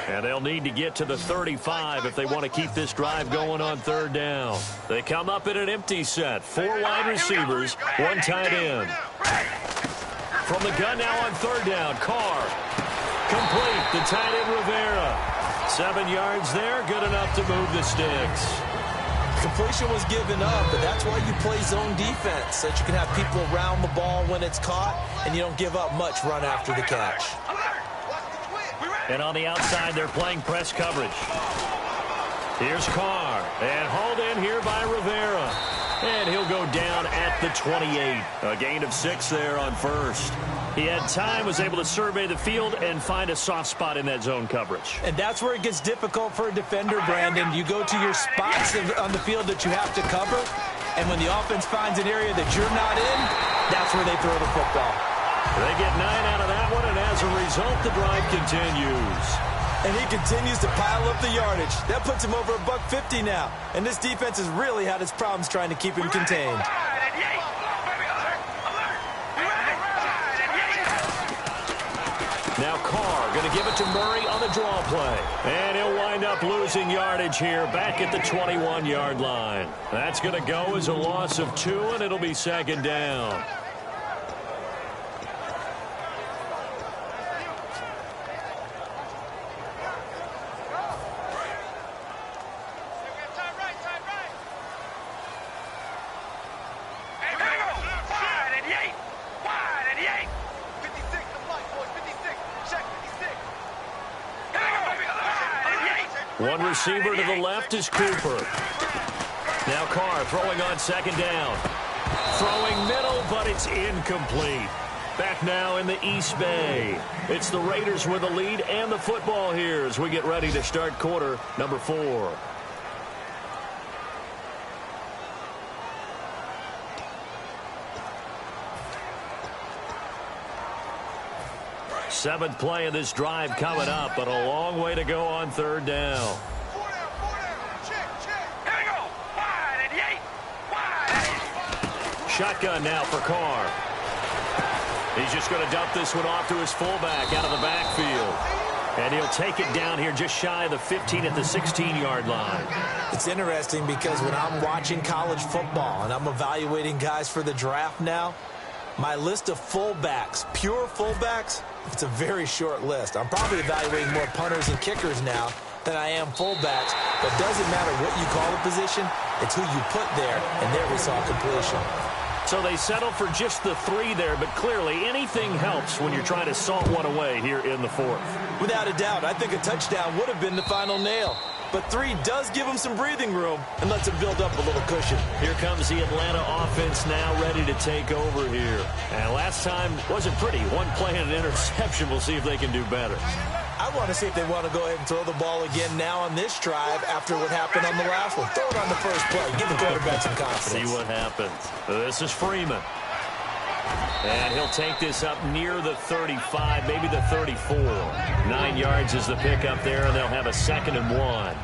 And they'll need to get to the 35 if they want to keep this drive going on third down. They come up in an empty set. 4 wide receivers, 1 tight end. From the gun now on third down, Carr. Complete, the tight end Rivera. 7 yards there, good enough to move the sticks. Completion was given up, but that's why you play zone defense, so that you can have people around the ball when it's caught, and you don't give up much run after the catch. And on the outside, they're playing press coverage. Here's Carr. And hauled in here by Rivera. And he'll go down at the 28. A gain of 6 there on first. He had time, was able to survey the field and find a soft spot in that zone coverage. And that's where it gets difficult for a defender, Brandon. You go to your spots on the field that you have to cover, and when the offense finds an area that you're not in, that's where they throw the football. They get 9 out of that one, and as a result, the drive continues. And he continues to pile up the yardage. That puts him over $150 now. And this defense has really had its problems trying to keep him contained. Now Carr going to give it to Murray on the draw play. And he'll wind up losing yardage here back at the 21-yard line. That's going to go as a loss of 2, and it'll be second down. One receiver to the left is Cooper. Now Carr throwing on second down. Throwing middle, but it's incomplete. Back now in the East Bay. It's the Raiders with the lead and the football here as we get ready to start quarter number 4. Seventh play of this drive coming up, but a long way to go on third down. Shotgun now for Carr. He's just going to dump this one off to his fullback out of the backfield. And he'll take it down here just shy of the 15 at the 16-yard line. It's interesting because when I'm watching college football and I'm evaluating guys for the draft now, my list of fullbacks, pure fullbacks, it's a very short list. I'm probably evaluating more punters and kickers now than I am fullbacks. But it doesn't matter what you call a position, it's who you put there, and there we saw completion. So they settle for just the 3 there, but clearly anything helps when you're trying to salt one away here in the 4th. Without a doubt, I think a touchdown would have been the final nail. But 3 does give them some breathing room and lets them build up a little cushion. Here comes the Atlanta offense now ready to take over here. And last time wasn't pretty. 1 play and an interception. We'll see if they can do better. I want to see if they want to go ahead and throw the ball again now on this drive after what happened on the last one. Throw it on the first play. Give the quarterback some confidence. See what happens. This is Freeman. And he'll take this up near the 35, maybe the 34. 9 yards is the pickup there, and they'll have a 2nd and 1.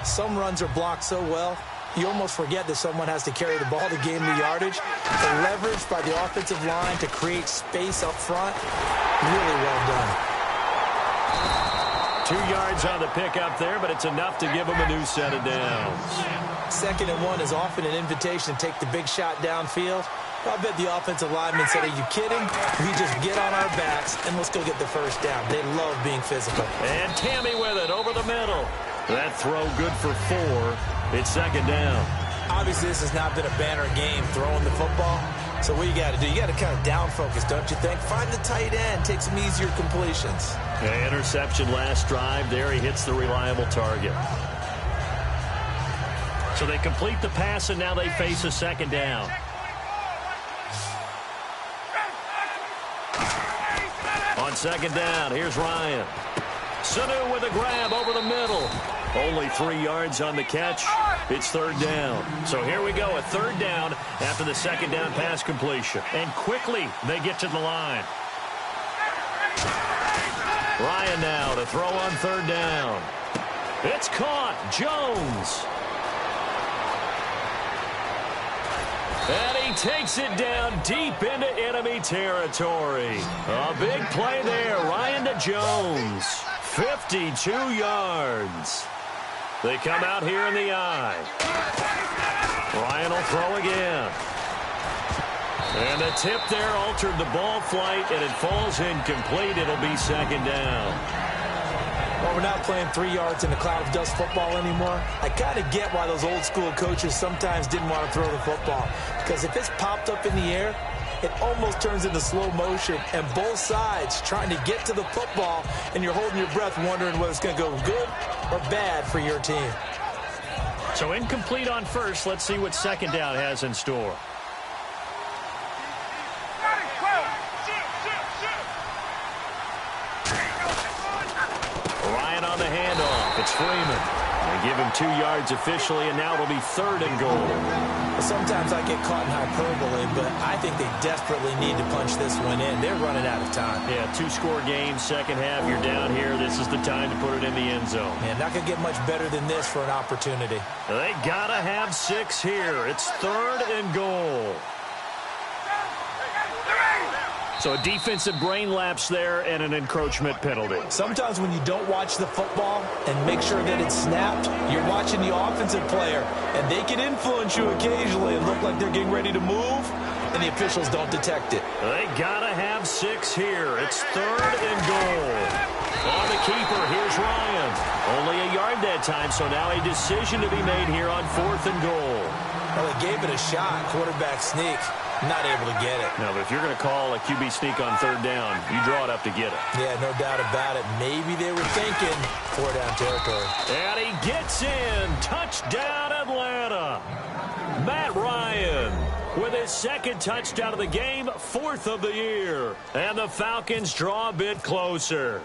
Some runs are blocked so well, you almost forget that someone has to carry the ball to gain the yardage. The leverage by the offensive line to create space up front, really well done. 2 yards on the pickup there, but it's enough to give them a new set of downs. 2nd and 1 is often an invitation to take the big shot downfield. I bet the offensive lineman said, are you kidding? We just get on our backs and let's go get the first down. They love being physical. And Tammy with it over the middle. That throw good for 4. It's 2nd down. Obviously, this has not been a banner game throwing the football. So what you got to do, you got to kind of down focus, don't you think? Find the tight end, take some easier completions. Yeah, interception last drive there. He hits the reliable target. So they complete the pass, and now they face a 2nd down. On 2nd down, here's Ryan. Sanu with a grab over the middle. Only 3 yards on the catch. It's 3rd down. So here we go, a 3rd down after the 2nd down pass completion. And quickly they get to the line. Ryan now to throw on 3rd down. It's caught. Jones. And he takes it down deep into enemy territory. A big play there. Ryan to Jones. 52 yards. They come out here in the eye. Ryan will throw again. And the tip there altered the ball flight, and it falls incomplete. It'll be 2nd down. Well, we're not playing 3 yards in a cloud of dust football anymore. I kind of get why those old school coaches sometimes didn't want to throw the football. Because if it's popped up in the air, it almost turns into slow motion, and both sides trying to get to the football, and you're holding your breath wondering whether it's going to go good or bad for your team. So incomplete on first. Let's see what 2nd down has in store. Ryan on the handoff. It's Freeman. They give him 2 yards officially, and now it'll be 3rd and goal. Sometimes I get caught in hyperbole, but I think they desperately need to punch this one in. They're running out of time. Yeah, 2-score game, 2nd half. You're down here. This is the time to put it in the end zone. Man, not going to get much better than this for an opportunity. They got to have 6 here. It's 3rd and goal. So a defensive brain lapse there and an encroachment penalty. Sometimes when you don't watch the football and make sure that it's snapped, you're watching the offensive player, and they can influence you occasionally and look like they're getting ready to move, and the officials don't detect it. They got to have 6 here. It's 3rd and goal. On the keeper, here's Ryan. Only a yard that time, so now a decision to be made here on 4th and goal. Well, they gave it a shot, quarterback sneak. Not able to get it. No, but if you're going to call a QB sneak on 3rd down, you draw it up to get it. Yeah, no doubt about it. Maybe they were thinking 4-down territory. And he gets in. Touchdown, Atlanta. Matt Ryan with his 2nd touchdown of the game, 4th of the year. And the Falcons draw a bit closer.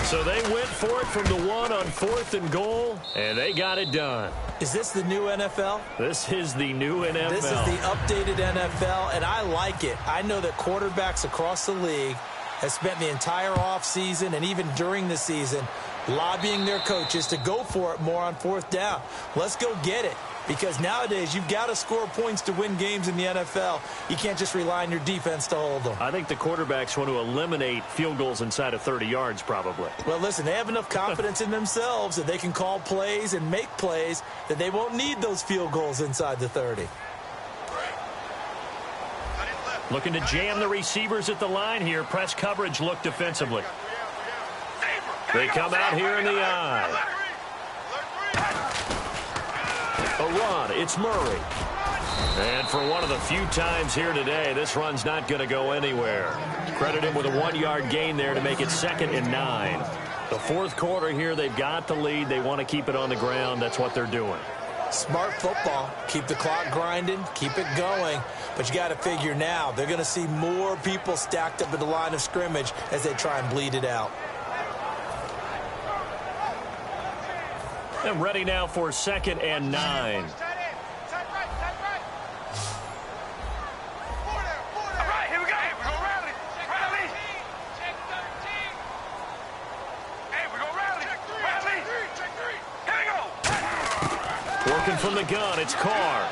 So they went for it from the 1 on 4th and goal, and they got it done. Is this the new NFL? This is the new NFL. This is the updated NFL, and I like it. I know that quarterbacks across the league have spent the entire offseason and even during the season lobbying their coaches to go for it more on 4th down. Let's go get it. Because nowadays, you've got to score points to win games in the NFL. You can't just rely on your defense to hold them. I think the quarterbacks want to eliminate field goals inside of 30 yards, probably. Well, listen, they have enough confidence in themselves that they can call plays and make plays that they won't need those field goals inside the 30. Looking to jam the receivers at the line here. Press coverage look defensively. They come out here in the eye. A run. It's Murray. And for one of the few times here today, this run's not going to go anywhere. Credit him with a 1-yard gain there to make it 2nd and 9. The 4th quarter here, they've got the lead. They want to keep it on the ground. That's what they're doing. Smart football. Keep the clock grinding. Keep it going. But you got to figure now, they're going to see more people stacked up at the line of scrimmage as they try and bleed it out. And ready now for 2nd and 9. Working from the gun, it's Carr.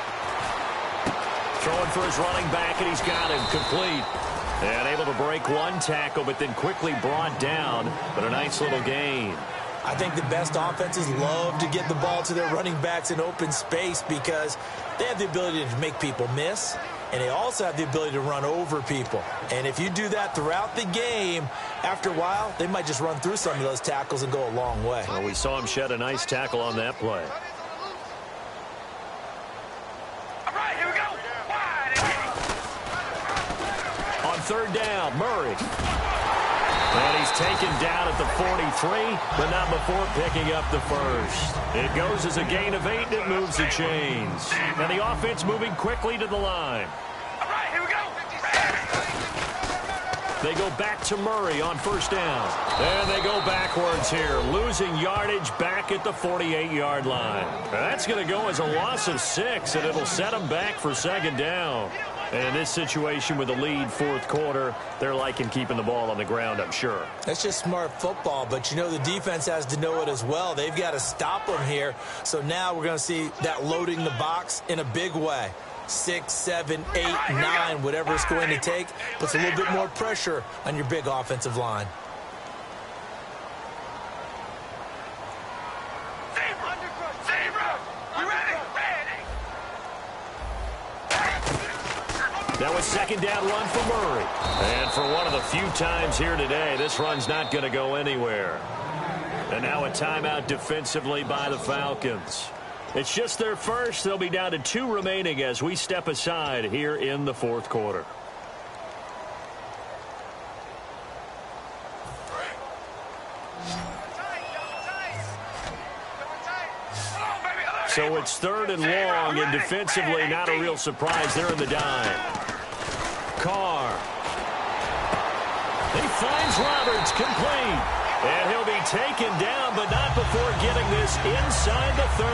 Throwing for his running back, and he's got him complete. And able to break one tackle, but then quickly brought down. But a nice little gain. I think the best offenses love to get the ball to their running backs in open space because they have the ability to make people miss, and they also have the ability to run over people. And if you do that throughout the game, after a while, they might just run through some of those tackles and go a long way. Well, we saw him shed a nice tackle on that play. All right, here we go. Wide and On third down, Murray. And he's taken down at the 43, but not before picking up the first. It goes as a gain of 8, and it moves the chains. And the offense moving quickly to the line. all right, here we go. They go back to Murray on first down. And they go backwards here, losing yardage back at the 48-yard line. That's going to go as a loss of 6, and it'll set them back for second down. And in this situation with the lead fourth quarter, they're liking keeping the ball on the ground, I'm sure. That's just smart football, but you know the defense has to know it as well. They've got to stop them here. So now we're going to see that loading the box in a big way. 6, 7, 8, 9, whatever it's going to take, puts a little bit more pressure on your big offensive line. That was second down run for Murray. And for one of the few times here today, this run's not going to go anywhere. And now a timeout defensively by the Falcons. It's just their first. They'll be down to 2 remaining as we step aside here in the fourth quarter. So it's third and long, and defensively not a real surprise. They're in the dime. Carr. He finds Roberts complete. And he'll be taken down, but not before getting this inside the 30.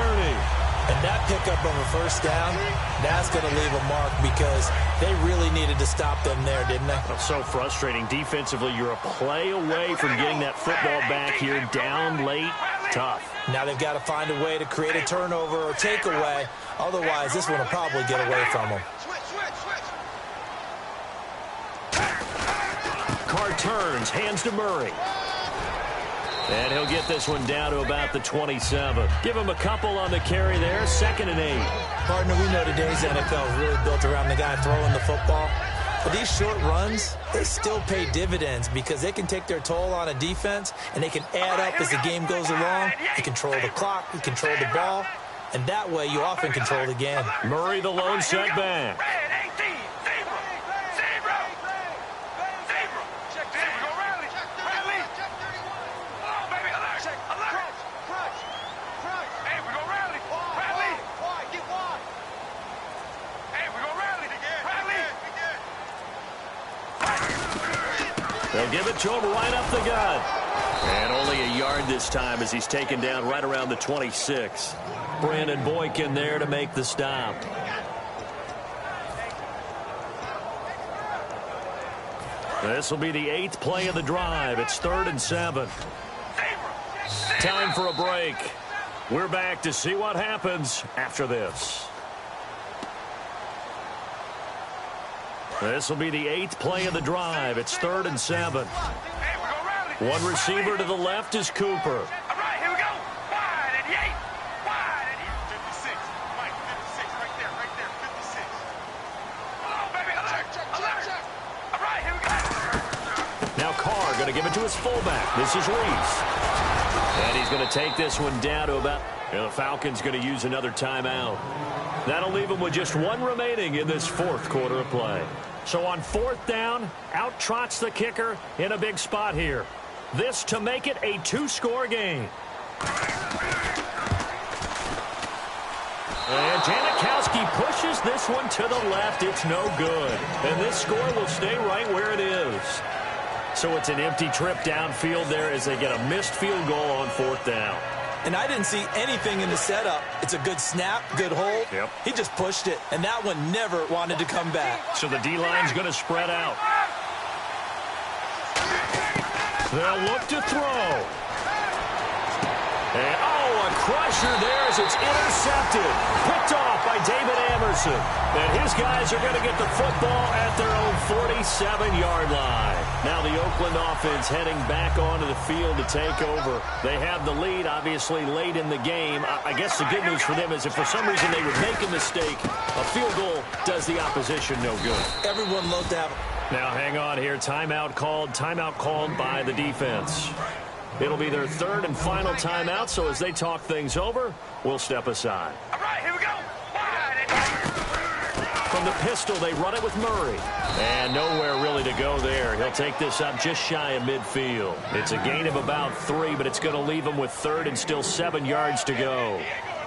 And that pickup of a first down, that's going to leave a mark because they really needed to stop them there, didn't they? Well, so frustrating. Defensively, you're a play away from getting that football back here down late. Tough. Now they've got to find a way to create a turnover or takeaway. Otherwise, this one will probably get away from them. Carr turns, hands to Murray. And he'll get this one down to about the 27. Give him a couple on the carry there, 2nd and 8. Partner, we know today's NFL is really built around the guy throwing the football. But these short runs, they still pay dividends because they can take their toll on a defense and they can add up as the game goes along. You control the clock, you control the ball, and that way you often control the game. Murray the lone setback. They'll give it to him right up the gut. And only a yard this time as he's taken down right around the 26. Brandon Boykin there to make the stop. This will be the 8th play of the drive. It's 3rd and 7. Time for a break. We're back to see what happens after this. This will be the 8th play of the drive. It's 3rd and 7. One receiver to the left is Cooper. All right, here we go. Wide and 8. Wide and 56. Mike, 56. Right there, 56. Oh, baby, alert. All right, here we go. Now Carr going to give it to his fullback. This is Reese. And he's going to take this one down to about... the Falcons going to use another timeout. That'll leave them with just 1 remaining in this fourth quarter of play. So on 4th down, out trots the kicker in a big spot here. This to make it a 2-score game. And Janikowski pushes this one to the left. It's no good. And this score will stay right where it is. So it's an empty trip downfield there as they get a missed field goal on 4th down. And I didn't see anything in the setup. It's a good snap, good hold. Yep. He just pushed it, and that one never wanted to come back. So the D-line's going to spread out. They'll look to throw. And, a crusher there as it's intercepted. Picked off by David Amerson. And his guys are going to get the football at their own 47-yard line. Now the Oakland offense heading back onto the field to take over. They have the lead, obviously, late in the game. I guess the good news for them is if for some reason they would make a mistake, a field goal does the opposition no good. Everyone looked at him. Now hang on here. Timeout called by the defense. It'll be their third and final timeout, so as they talk things over, we'll step aside. All right, here we go. From the pistol, they run it with Murray. And nowhere really to go there. He'll take this up just shy of midfield. It's a gain of about 3, but it's going to leave him with third and still 7 yards to go.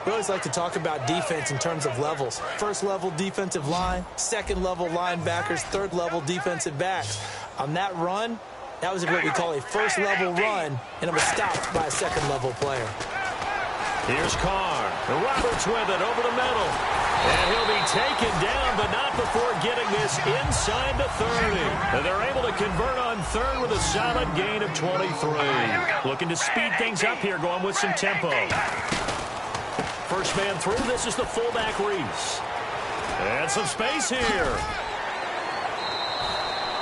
We always like to talk about defense in terms of levels. First level defensive line, second level linebackers, third level defensive backs. On that run, that was what we call a first level run, and it was stopped by a second level player. Here's Carr. Roberts with it over the middle. And he'll be taken down, but not before getting this inside the 30. And they're able to convert on third with a solid gain of 23. Looking to speed things up here, going with some tempo. First man through, this is the fullback Reese. And some space here.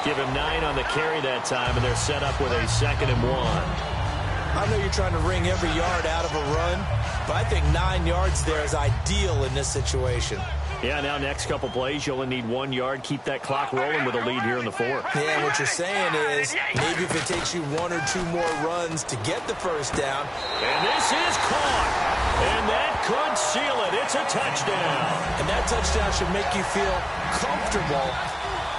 Give him 9 on the carry that time, and they're set up with a 2nd and 1. I know you're trying to wring every yard out of a run, but I think 9 yards there is ideal in this situation. Yeah, now next couple plays, you only need 1 yard. Keep that clock rolling with a lead here in the 4th. Yeah, what you're saying is maybe if it takes you 1 or 2 more runs to get the first down. And this is caught. And that could seal it. It's a touchdown. And that touchdown should make you feel comfortable.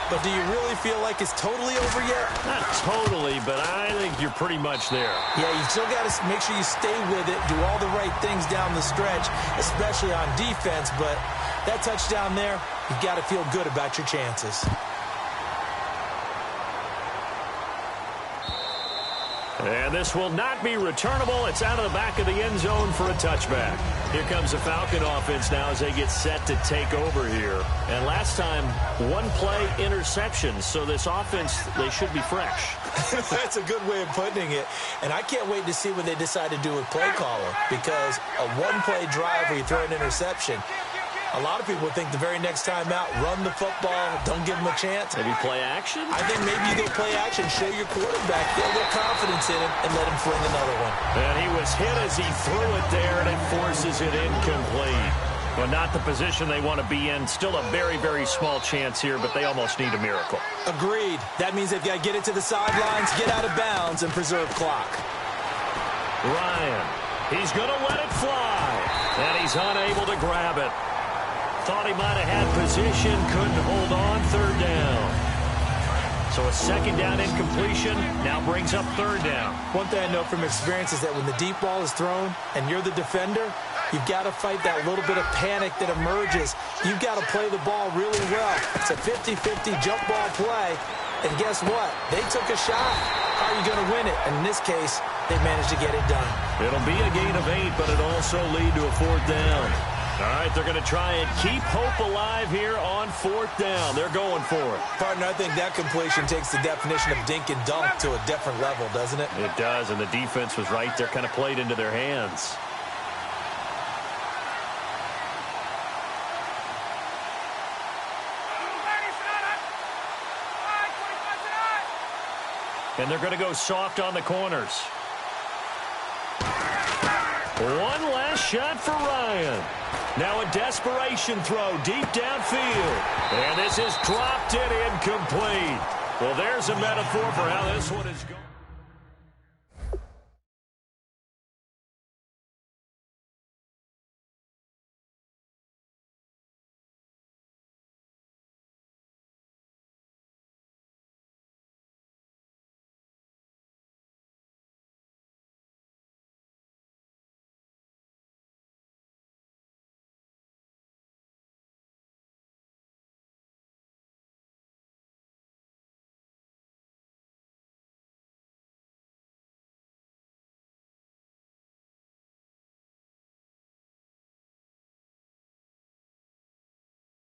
But do you really feel like it's totally over yet? Not totally, but I think you're pretty much there. Yeah, you still got to make sure you stay with it, do all the right things down the stretch, especially on defense. But that touchdown there, you've got to feel good about your chances. And this will not be returnable. It's out of the back of the end zone for a touchback. Here comes the Falcon offense now as they get set to take over here. And last time, 1 play interception. So this offense, they should be fresh. That's a good way of putting it. And I can't wait to see what they decide to do with play calling. Because a 1-play drive where you throw an interception, a lot of people think the very next time out, run the football, don't give them a chance. Maybe play action? I think maybe you go play action, show your quarterback, get a little confidence in him, and let him fling another one. And he was hit as he threw it there, and it forces it incomplete. Well, not the position they want to be in. Still a very, very small chance here, but they almost need a miracle. Agreed. That means they've got to get it to the sidelines, get out of bounds, and preserve clock. Ryan, he's going to let it fly, and he's unable to grab it. Thought he might have had position, couldn't hold on, 3rd down. So a 2nd down incompletion now brings up 3rd down. One thing I know from experience is that when the deep ball is thrown and you're the defender, you've got to fight that little bit of panic that emerges. You've got to play the ball really well. It's a 50-50 jump ball play, and guess what? They took a shot. How are you going to win it? And in this case, they managed to get it done. It'll be a gain of 8, but it'll also lead to a 4th down. All right, they're going to try and keep hope alive here on 4th down. They're going for it. Partner, I think that completion takes the definition of dink and dunk to a different level, doesn't it? It does, and the defense was right there, kind of played into their hands. And they're going to go soft on the corners. One last shot for Ryan. Now a desperation throw deep downfield. And this is dropped in incomplete. Well, there's a metaphor for how this one is going.